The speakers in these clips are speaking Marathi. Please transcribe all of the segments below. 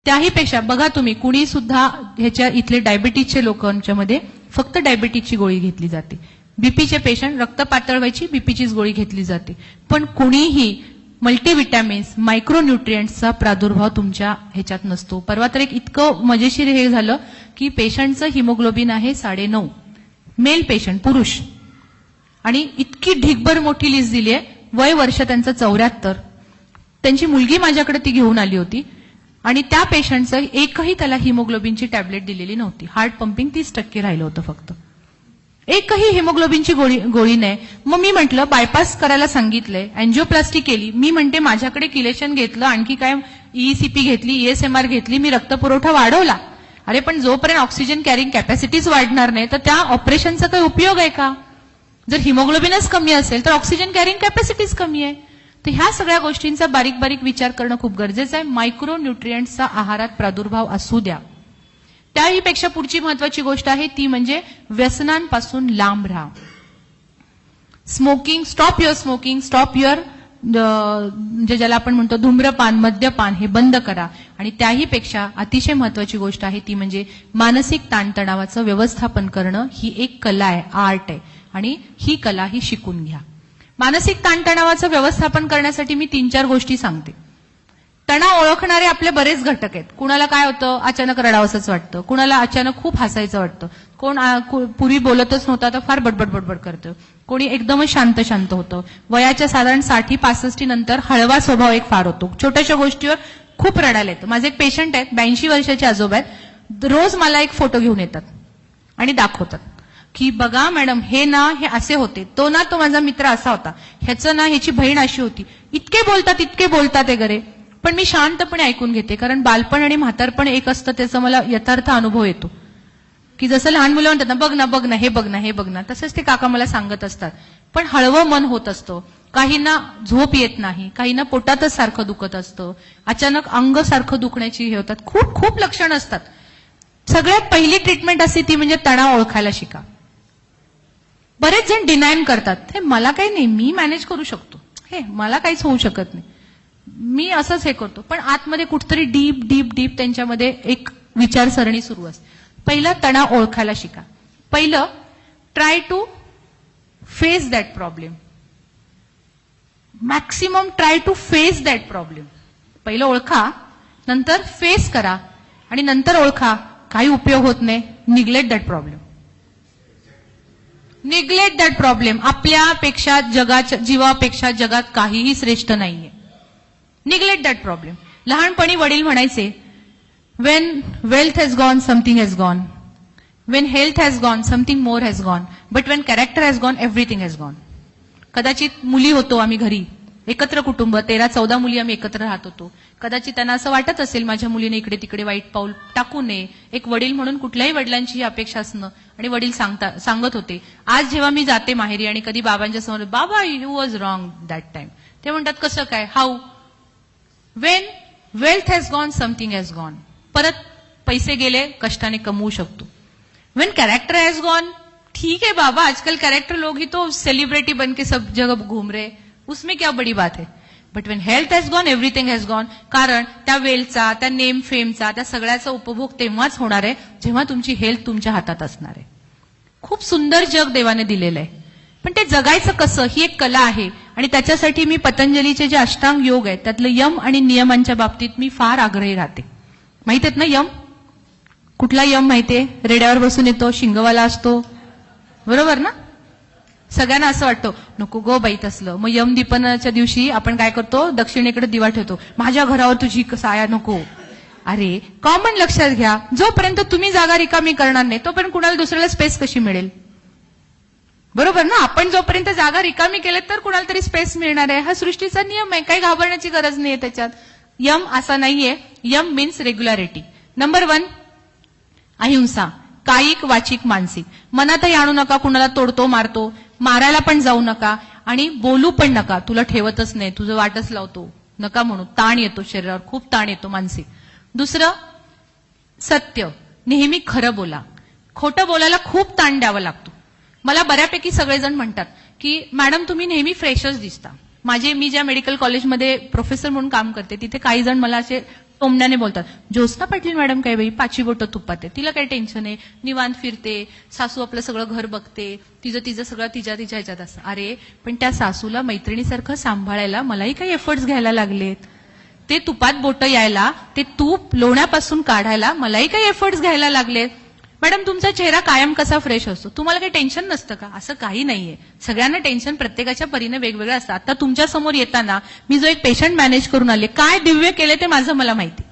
त्याही पेक्षा बघा तुम्ही कुणी सुद्धा ह्याच्या इथले डायबिटीजचे लोकांच्यामध्ये फक्त डायबिटीजची गोळी घेतली जाते. बीपीचे पेशंट रक्त पातळ व्हायची बीपीचीच गोळी घेतली जाते. पण कुणीही मल्टीविटॅमिन्स मायक्रोन्यूट्रिएंट्सचा प्रादुर्भाव तुमच्या ह्याच्यात नसतो. परवा तर एक इतकं मजेशीर हे झालं की पेशंटचं हिमोग्लोबिन आहे 9.5 मेल पेशंट पुरुष आणि इतकी ढिगभर मोठी लिस्ट दिली आहे. वय वर्ष त्यांचं 74. त्यांची मुलगी माझ्याकडे ती घेऊन आली होती आणि त्या पेशंटचं एकही त्याला हिमोग्लोबिनची टॅबलेट दिलेली नव्हती. हार्ट पंपिंग 30% राहिलं होतं फक्त. एकही हिमोग्लोबिनची गोळी नाही. मग मी म्हटलं बायपास करायला सांगितलंय, अँजिओप्लास्टी केली. मी म्हणते माझ्याकडे किलेशन घेतलं, आणखी काय ईसीपी घेतली, ईएसएमआर घेतली, मी रक्तपुरवठा वाढवला. अरे पण जोपर्यंत ऑक्सिजन कॅरिंग कॅपॅसिटीज वाढणार नाही तर त्या ऑपरेशनचा काही उपयोग आहे का? जर हिमोग्लोबिनच कमी असेल तर ऑक्सिजन कॅरिंग कॅपॅसिटीज कमी आहे. तर ह्या सगळ्या गोष्टींचा बारीक बारीक विचार करणं खूप गरजेचं आहे. मायक्रोन्यूट्रिएंट्सचा आहारात प्रादुर्भाव असू द्या. त्याही पेक्षा पुढची महत्वाची गोष्ट आहे ती म्हणजे व्यसनांपासून लांब राहा. Smoking, stop your smoking, stop your म्हणजे ज्याला आपण म्हणतो धूम्रपान, मद्यपान हे बंद करा. आणि त्याही पेक्षा अतिशय महत्वाची गोष्ट आहे ती म्हणजे मानसिक ताणतणावाचं व्यवस्थापन करणं. ही एक कला आहे, आर्ट आहे आणि ही कला ही शिकून घ्या. मानसिक ताणतणावाचं व्यवस्थापन करण्यासाठी मी 3-4 गोष्टी सांगते. तणाव ओळखणारे आपले बरेच घटक आहेत. कुणाला काय होतं, अचानक रडावंसंच वाटतं, कुणाला अचानक खूप हसायचं वाटतं, कोण पूर्वी बोलतच नव्हता तर फार बडबड बडबड करतं, कोणी एकदमच शांत शांत होतं. वयाच्या साधारण 60-65 नंतर हळवा स्वभाव एक फार होतो. छोट्याशा गोष्टीवर खूप रडायला येतं. माझे एक पेशंट आहेत 82 वर्षाचे आजोबा आहेत. रोज मला एक फोटो घेऊन येतात आणि दाखवतात की बघा मॅडम हे असे होते, तो माझा मित्र असा होता, ह्याचं ह्याची बहीण अशी होती. इतके बोलतात वगैरे. पण मी शांतपणे ऐकून घेते कारण बालपण आणि म्हातारपण एक असतं त्याचा मला यथार्थ अनुभव येतो. की जसं लहान मुलं म्हणतात ना बघ ना हे बघ ना तसंच ते काका मला सांगत असतात. पण हळवं मन होत असतं. काहींना झोप येत नाही, काहींना पोटातच सारखं दुखत असतं, अचानक अंग सारखं दुखण्याची हे होतात. खूप खूप लक्षणं असतात. सगळ्यात पहिली ट्रीटमेंट असते ती म्हणजे तणाव ओळखायला शिका. बरेच जण डिनायन करतात, हे मला काही नाही, मी मॅनेज करू शकतो, हे मला काहीच होऊ शकत नाही, मी असंच हे करतो. पण आतमध्ये कुठतरी डीप डीप डीप त्यांच्यामध्ये एक विचारसरणी सुरू असते. पहिलं तणाव ओळखायला शिका. पहिलं try to face that problem. Maximum try to face that problem. पहिलं ओळखा, नंतर फेस करा आणि नंतर ओळखा काही उपयोग होत नाही, neglect that problem. Neglect that problem. आपल्यापेक्षा जीवापेक्षा जगात काहीही श्रेष्ठ नाहीये. Neglect that problem. लहानपणी वडील म्हणायचे Wien wealth has gone something has gone, Wien health has gone something more has gone, but Wien character has gone everything has gone. कदाचित मुली होतो आम्ही घरी, एकत्र कुटुंब, 13-14 मुली आम्ही एकत्र राहत होतो. कदाचित त्यांना असं वाटत असेल माझ्या मुलीने इकडे तिकडे वाईट पाऊल टाकू नये. एक वडील म्हणून कुठल्याही वडिलांची ही अपेक्षा असणं. आणि वडील सांगत होते, आज जेव्हा मी जाते माहेरी आणि कधी बाबांच्या समोर, बाबा you was wrong that time, ते म्हणतात कसं काय, how, Wien wealth has gone something has gone. परत पैसे गेले, कष्टाने कमवू शकतो. वेन कॅरेक्टर हॅज गॉन, ठीक है बाबा, आजकल कैरेक्टर लोग ही तो सेलिब्रिटी बन के सब जगह घूम रहे, उसमें क्या बड़ी बात है. But Wien health has gone everything has gone. कारण त्या वेलचा, त्या नेम फेमचा, त्या सगळ्याचा उपभोग तेव्हाच होणार आहे जेव्हा तुमची हेल्थ तुमच्या हातात असणार आहे. खूप सुंदर जग देवाने दिलेलं आहे, पण ते जगायचं कसं ही एक कला आहे. आणि त्याच्यासाठी मी पतंजलीचे जे अष्टांग योग आहेत त्यातलं यम आणि नियमांच्या बाबतीत मी फार आग्रही राहते. माहित आहेत ना यम? कुठला यम माहितीये? रेड्यावर बसून येतो, शिंगवाला असतो, बरोबर ना? सगळ्यांना असं वाटतं नको गो बाई तसलं. मग यम दीपनाच्या दिवशी आपण काय करतो, दक्षिणेकडे दिवा ठेवतो, माझ्या घरावर तुझी साया नको. अरे कॉमन लक्षात घ्या, जोपर्यंत तुम्ही जागा रिकामी करणार नाही तोपर्यंत कुणाला दुसऱ्याला स्पेस कशी मिळेल, बरोबर ना? आपण जोपर्यंत जागा रिकामी केल्यात तर कुणाला तरी स्पेस मिळणार आहे. हा सृष्टीचा नियम आहे, काही घाबरण्याची गरज नाहीये त्याच्यात. यम असा नाहीये. M means regularity. नंबर 1 अहिंसा, कायिक वाचिक मानसिक. मनातही आणू नका कुणाला तोडतो मारतो, मारायला पण जाऊ नका आणि बोलू पण नका, तुला ठेवतच नाही, तुझं वाटच लावतो, नका म्हणू. ताण येतो शरीरावर, खूप ताण येतो मानसिक. दुसरं सत्य, नेहमी खरं बोला. खोटं बोलायला खूप ताण द्यावा लागतो. मला बऱ्यापैकी सगळेजण म्हणतात की मॅडम तुम्ही नेहमी फ्रेशच दिसता. मी ज्या मेडिकल कॉलेजमध्ये प्रोफेसर म्हणून काम करते तिथे काही जण मला असे टोमण्याने बोलतात, ज्योत्स्ना पाटील मॅडम काय बाई 5 बोटं तुपात आहे, तिला काय टेन्शन आहे, निवांत फिरते, सासू आपलं सगळं घर बघते, तिचं सगळं तिच्या ह्याच्यात असतं. अरे पण त्या सासूला मैत्रिणीसारखं सांभाळायला मलाही काही एफर्ट्स घ्यायला लागलेत, ते तुपात बोटं यायला, ते तूप लोण्यापासून काढायला मलाही काही एफर्ट्स घ्यायला लागलेत. मॅडम तुमचा चेहरा कायम कसा फ्रेश असतो, तुम्हाला काही टेन्शन नसतं का? असं काही नाहीये. सगळ्यांना टेन्शन प्रत्येकाच्या परीने वेगवेगळं असतं. आता तुमच्या समोर येताना मी जो एक पेशंट मॅनेज करून आले, काय दिव्य केले ते माझं मला माहिती,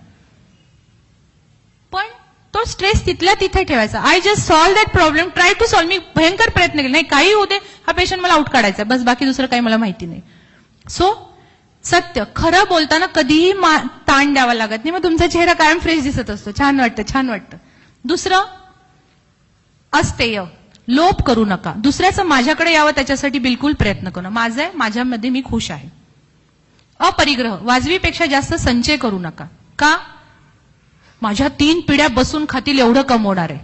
पण तो स्ट्रेस तिथल्या तिथे ठेवायचा. I just solve that problem, try to solve. मी भयंकर प्रयत्न केले, नाही काही होते, हा पेशंट मला आउट काढायचा, बस बाकी दुसरं काही मला माहिती नाही. सो सत्य खरं बोलताना कधीही ताण द्यावा लागत नाही, मग तुमचा चेहरा कायम फ्रेश दिसत असतो, छान वाटतं. दुसरं, अस्तेय, लोभ करू नका. दुसऱ्याचं माझ्याकडे यावं त्याच्यासाठी बिलकुल प्रयत्न करू नका. माझं आहे, माझ्यामध्ये मी खुश आहे. अपरिग्रह, वाजवीपेक्षा जास्त संचय करू नका. का? माझ्या 3 पिढ्या बसून खातील एवढं कमवणार आहे.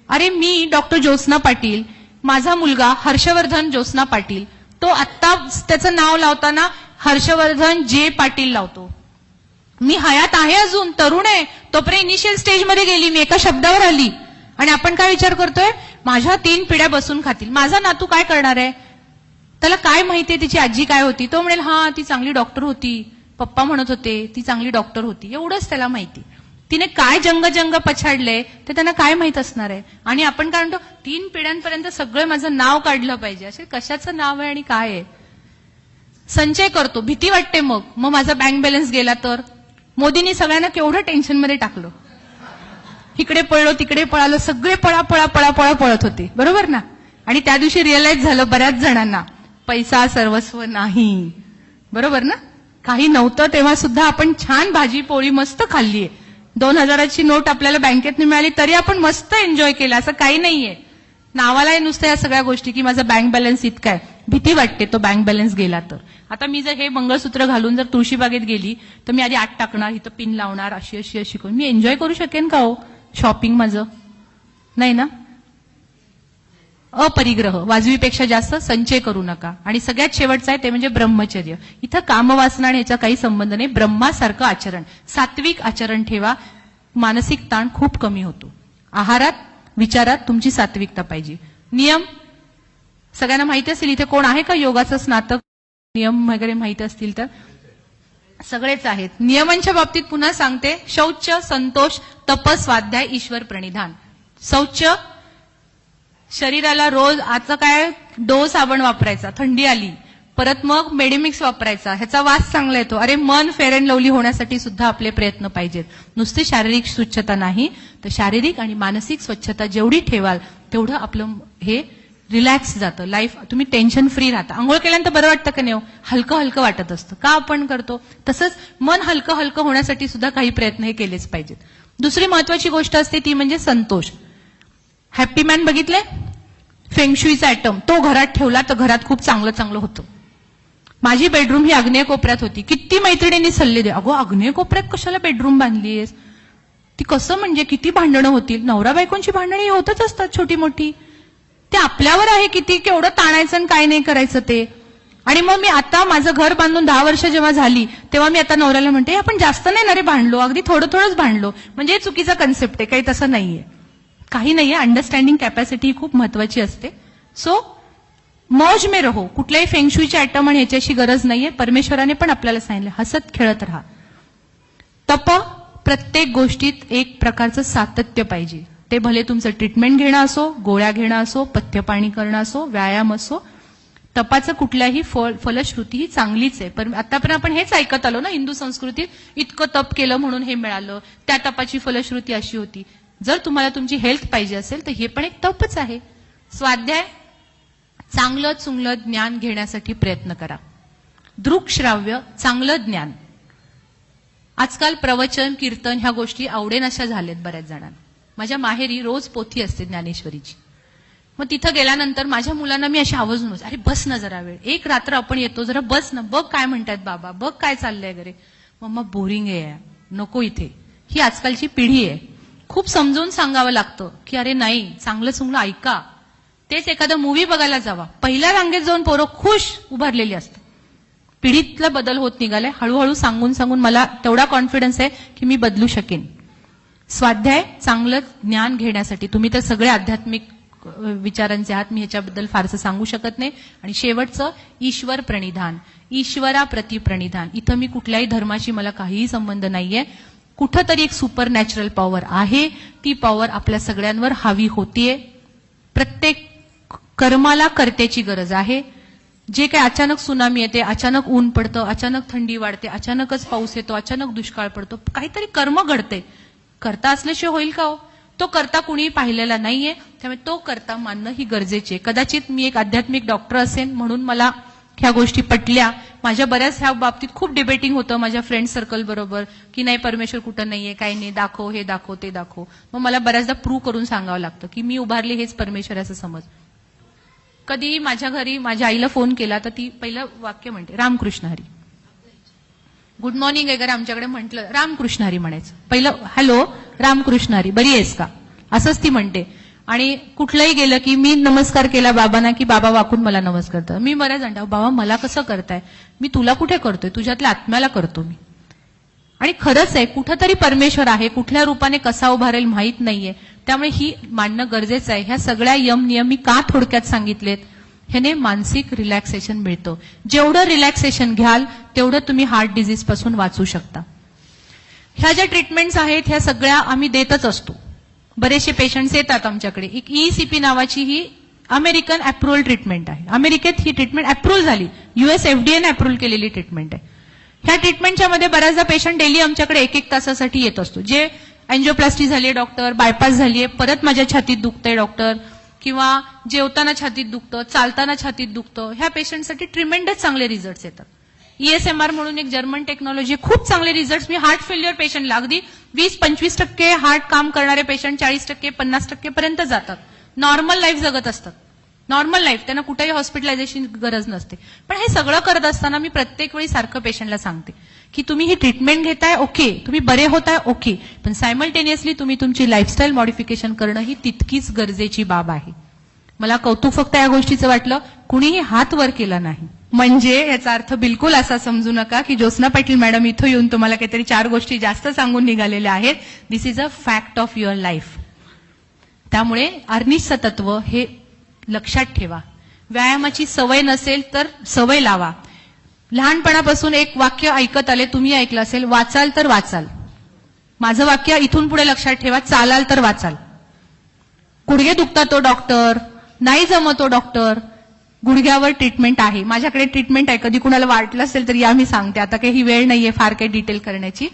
अरे मी डॉक्टर ज्योत्स्ना पाटील, माझा मुलगा हर्षवर्धन ज्योत्स्ना पाटील, तो आत्ता त्याचं नाव लावताना हर्षवर्धन जे पाटील लावतो. मी हयात आहे, अजून तरुण आहे, तोपर्यंत इनिशियल स्टेजमध्ये गेली, मी एका शब्दावर आली. आणि आपण काय विचार करतोय, माझ्या 3 पिढ्या बसून खातील, माझा नातू काय करणार आहे, त्याला काय माहितीये तिची आजी काय होती, तो म्हणेल हा ती चांगली डॉक्टर होती, पप्पा म्हणत होते ती चांगली डॉक्टर होती, एवढंच त्याला माहिती. तिने काय जंग पछाडले ते त्यांना काय माहित असणार आहे. आणि आपण काय म्हणतो, 3 पिढ्यांपर्यंत सगळं माझं नाव काढलं पाहिजे. असे कशाचं नाव आहे आणि काय आहे. संचय करतो, भीती वाटते, मग माझा बँक बॅलन्स गेला तर. मोदींनी सगळ्यांना केवढं टेन्शनमध्ये टाकलं, इकडे पळलो तिकडे पळालो, सगळे पळा पळत होते, बरोबर ना. आणि त्या दिवशी रिअलाइज झालं बऱ्याच जणांना, पैसा सर्वस्व नाही, बरोबर ना. काही नव्हतं तेव्हा सुद्धा आपण छान भाजी पोळी मस्त खाल्लीये, 2000ची नोट आपल्याला बँकेत मिळाली तरी आपण मस्त एन्जॉय केला, असं काही नाहीये. नावाला नुसतं या सगळ्या गोष्टी की माझा बँक बॅलन्स इतका आहे, भीती वाटते तो बँक बॅलन्स गेला तर. आता मी जर हे मंगळसूत्र घालून जर तुळशीबागेत गेली तर मी आधी 8 टाकणार, इथं पिन लावणार, अशी करून मी एन्जॉय करू शकेन का हो शॉपिंग माझं? नाही ना. अपरिग्रह, वाजवीपेक्षा जास्त संचय करू नका. आणि सगळ्यात शेवटचं आहे ते म्हणजे ब्रह्मचर्य. इथं कामवासना आणि ह्याचा काही संबंध नाही. ब्रह्मासारखं आचरण, सात्विक आचरण ठेवा, मानसिक ताण खूप कमी होतो. आहारात, विचारात तुमची सात्विकता पाहिजे. नियम सगळ्यांना माहिती असेल, इथे कोण आहे का योगाचं स्नातक, नियम वगैरे माहिती असतील तर सगळेच आहेत. नियमांच्या बाबतीत पुन्हा सांगते, शौच, संतोष, तप, स्वाध्याय, ईश्वर प्रणिधान. शौच, शरीराला रोज आता काय डो साबण वापरायचा, थंडी आली, परत मग मेडिमिक्स वापरायचा, ह्याचा वास चांगला येतो. अरे मन फेअर अँड लवली होण्यासाठी सुद्धा आपले प्रयत्न पाहिजेत. नुसती शारीरिक स्वच्छता नाही तर शारीरिक आणि मानसिक स्वच्छता जेवढी ठेवाल तेवढं आपलं हे रिलॅक्स जातं, लाईफ तुम्ही टेन्शन फ्री राहता. आंघोळ केल्यानंतर बरं वाटतं का नाही, हलकं वाटत असतं. का आपण करतो तसंच मन हलकं होण्यासाठी सुद्धा काही प्रयत्न हे केलेच पाहिजेत. दुसरी महत्वाची गोष्ट असते ती म्हणजे संतोष. हॅपी मॅन बघितले, फेंगशुईचा ॲटम, तो घरात ठेवला तर घरात खूप चांगलं होतं. माझी बेडरूम ही आग्नेय कोपऱ्यात होती. किती मैत्रिणींनी सल्ले दे, अगो आग्नेय कोपऱ्यात कशाला बेडरूम बांधलीयस, ती कसं म्हणजे किती भांडणं होतील. नवरा बायकोंची भांडणी होतच असतात छोटी मोठी, ते आपल्यावर आहे किती केवढं ताणायचं आणि काय नाही करायचं ते. आणि मग मी आता माझं घर बांधून 10 वर्ष जेव्हा झाली तेव्हा मी आता नवऱ्याला म्हणते आपण जास्त नाही ना रे भांडलो, अगदी थोडंच भांडलो, म्हणजे चुकीचा कन्सेप्ट आहे, काही तसं नाहीये, काही नाहीये. अंडरस्टँडिंग कॅपॅसिटी ही खूप महत्वाची असते. सो मौज में रहो. कुठल्याही फेंगशुईचे ॲटम आणि ह्याच्याशी गरज नाहीये. परमेश्वराने पण आपल्याला सांगितलं हसत खेळत राहा. तप, प्रत्येक गोष्टीत एक प्रकारचं सातत्य पाहिजे. ते भले तुमचं ट्रीटमेंट घेणं असो, गोळ्या घेणं असो, पथ्यपाणी करणं असो, व्यायाम असो. तपाचं कुठल्याही फलश्रुती ही चांगलीच आहे. पण आतापर्यंत आपण हेच ऐकत आलो ना हिंदू संस्कृतीत, इतकं तप केलं म्हणून हे मिळालं, त्या तपाची फलश्रुती अशी होती. जर तुम्हाला तुमची हेल्थ पाहिजे असेल तर हे पण एक तपच आहे. स्वाध्याय, चांगलं चुंगलं ज्ञान घेण्यासाठी प्रयत्न करा. दृक्श्राव्य, चांगलं ज्ञान. आजकाल प्रवचन, कीर्तन ह्या गोष्टी आवडेनाशा झाल्यात बऱ्याच जणांना. माझ्या माहेरी रोज पोथी असते ज्ञानेश्वरीची. मग तिथं गेल्यानंतर माझ्या मुलांना मी अशी आवाजून, अरे बस ना जरा वेळ, एक रात्र आपण येतो, जरा बस ना, बघ काय म्हणतात बाबा, बघ काय चाललंय वगैरे. मम्मा बोरिंग आहे, नको इथे. ही आजकालची पिढी आहे. खूप समजून सांगावं लागतं की अरे नाही, चांगलं चुंगलं ऐका. तेच एखादा मूवी बघायला जावा, पहिल्या रांगेत जाऊन पोरं खुश उभारलेली असतात. पिढीतला बदल होत निघालाय. हळूहळू सांगून सांगून मला तेवढा कॉन्फिडन्स आहे की मी बदलू शकेन. स्वाध्याय चांगलं ज्ञान घेण्यासाठी तुम्ही तर सगळे आध्यात्मिक विचारांचे आहात, मी ह्याच्याबद्दल फारसं सांगू शकत नाही. आणि शेवटचं ईश्वर प्रणिधान, ईश्वराप्रती प्रणिधान. इथं मी कुठल्याही धर्माशी मला काहीही संबंध नाहीये. कुठंतरी एक सुपर नॅचरल पॉवर आहे, ती पॉवर आपल्या सगळ्यांवर हावी होतीये. प्रत्येक कर्माला कर्त्याची गरज आहे. जे काही अचानक सुनामी येते, अचानक ऊन पडतं, अचानक थंडी वाढते, अचानकच पाऊस येतो, अचानक दुष्काळ पडतो, काहीतरी कर्म घडते. करता असल्याशिवाय होईल का हो? तो करता कुणीही पाहिलेला नाहीये, त्यामुळे तो करता मानणं ही गरजेची आहे. कदाचित मी एक आध्यात्मिक डॉक्टर असेन म्हणून मला ह्या गोष्टी पटल्या. माझ्या बऱ्याच ह्या बाबतीत खूप डिबेटिंग होतं माझ्या फ्रेंड सर्कल बरोबर की नाही परमेश्वर कुठं नाहीये, काही नाही, दाखव, हे दाखव, ते दाखव. मग मला बऱ्याचदा प्रूव्ह करून सांगावं लागतं की मी उभारले हेच परमेश्वर असं समज. कधी माझ्या घरी माझ्या आईला फोन केला तर ती पहिलं वाक्य म्हणते रामकृष्ण हरी. गुड मॉर्निंग वगैरे आमच्याकडे म्हटलं रामकृष्ण हरी म्हणायचं. पहिलं हॅलो रामकृष्ण हरी, बरी आहेस का, असंच ती म्हणते. आणि कुठलंही गेलं की मी नमस्कार केला बाबांना की बाबा वाकून मला नमस्कार करतात. मी बऱ्याच म्हणतो बाबा मला कसं करताय, मी तुला कुठे करतोय, तुझ्यातल्या आत्म्याला करतो मी. आणि खरंच आहे कुठंतरी परमेश्वर आहे, कुठल्या रूपाने कसा उभारेल माहीत नाहीये. त्यामुळे ही मानणं गरजेचं आहे. ह्या सगळ्या यम नियम मी का थोडक्यात सांगितलेत, ह्याने मानसिक रिलॅक्सेशन मिळतं. जेवढं रिलॅक्सेशन घ्याल तेवढं तुम्ही हार्ट डिझीज पासून वाचू शकता. ह्या ज्या ट्रीटमेंट्स आहेत ह्या सगळ्या आम्ही देतच असतो. बरेचसे पेशंट्स येतात आमच्याकडे. एक ECP नावाची ही अमेरिकन अप्रुव्हल ट्रीटमेंट आहे. अमेरिकेत ही ट्रीटमेंट अप्रुव्ह झाली, US FDA ने अप्रुव्ह केलेली ट्रीटमेंट आहे. ह्या ट्रीटमेंटच्या मध्ये बऱ्याचदा पेशंट डेली आमच्याकडे 1-1 तासासाठी येत असतो. जे अँजिओप्लास्टी झाली आहे डॉक्टर, बायपास झालीये, परत माझ्या छातीत दुखतंय डॉक्टर, किंवा जेवताना छातीत दुखतं, चालताना छातीत दुखतं, ह्या पेशंटसाठी ट्रिमेंडस चांगले रिझल्ट्स येतात. ESMR म्हणून एक जर्मन टेक्नॉलॉजी, खूप चांगले रिझल्ट्स. मी हार्ट फेल्युअर पेशंटला अगदी 20-25% हार्ट काम करणारे पेशंट 40%, 50% पर्यंत जातात. नॉर्मल लाईफ जगत असतात. नॉर्मल लाईफ, त्यांना कुठेही हॉस्पिटलायझेशन गरज नसते. पण हे सगळं करत असताना मी प्रत्येक वेळी सारखं पेशंटला सांगते की तुम्ही ही ट्रीटमेंट घेताय ओके, तुम्ही बरे होताय ओके, पण सायमल्टेनियसली तुम्ही तुमची लाईफस्टाईल मॉडिफिकेशन करणं ही तितकीच गरजेची बाब आहे. मला कौतुक फक्त या गोष्टीचं वाटलं, कुणीही हात वर केला नाही. म्हणजे याचा अर्थ बिलकुल असा समजू नका की ज्योत्स्ना पाटील मॅडम इथं येऊन तुम्हाला काहीतरी 4 गोष्टी जास्त सांगून निघालेल्या आहेत. This is a fact of your life. त्यामुळे अर्निशचं तत्व हे लक्षात ठेवा. व्यायामाची सवय नसेल तर सवय लावा. लहानपणापासून एक वाक्य ऐकत आले, तुम्ही ऐकलं असेल, वाचाल तर वाचाल. माझं वाक्य इथून पुढे लक्षात ठेवा, चालाल तर वाचाल. गुडघे दुखतात तो डॉक्टर, नाही जमतो डॉक्टर, गुडघ्यावर ट्रीटमेंट आहे. माझ्याकडे ट्रीटमेंट आहे, कधी कुणाला वाटलं असेल तर या मी सांगते. आता काही वेळ नाहीये फार काही डिटेल करण्याची.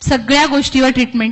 सगळ्या गोष्टीवर ट्रीटमेंट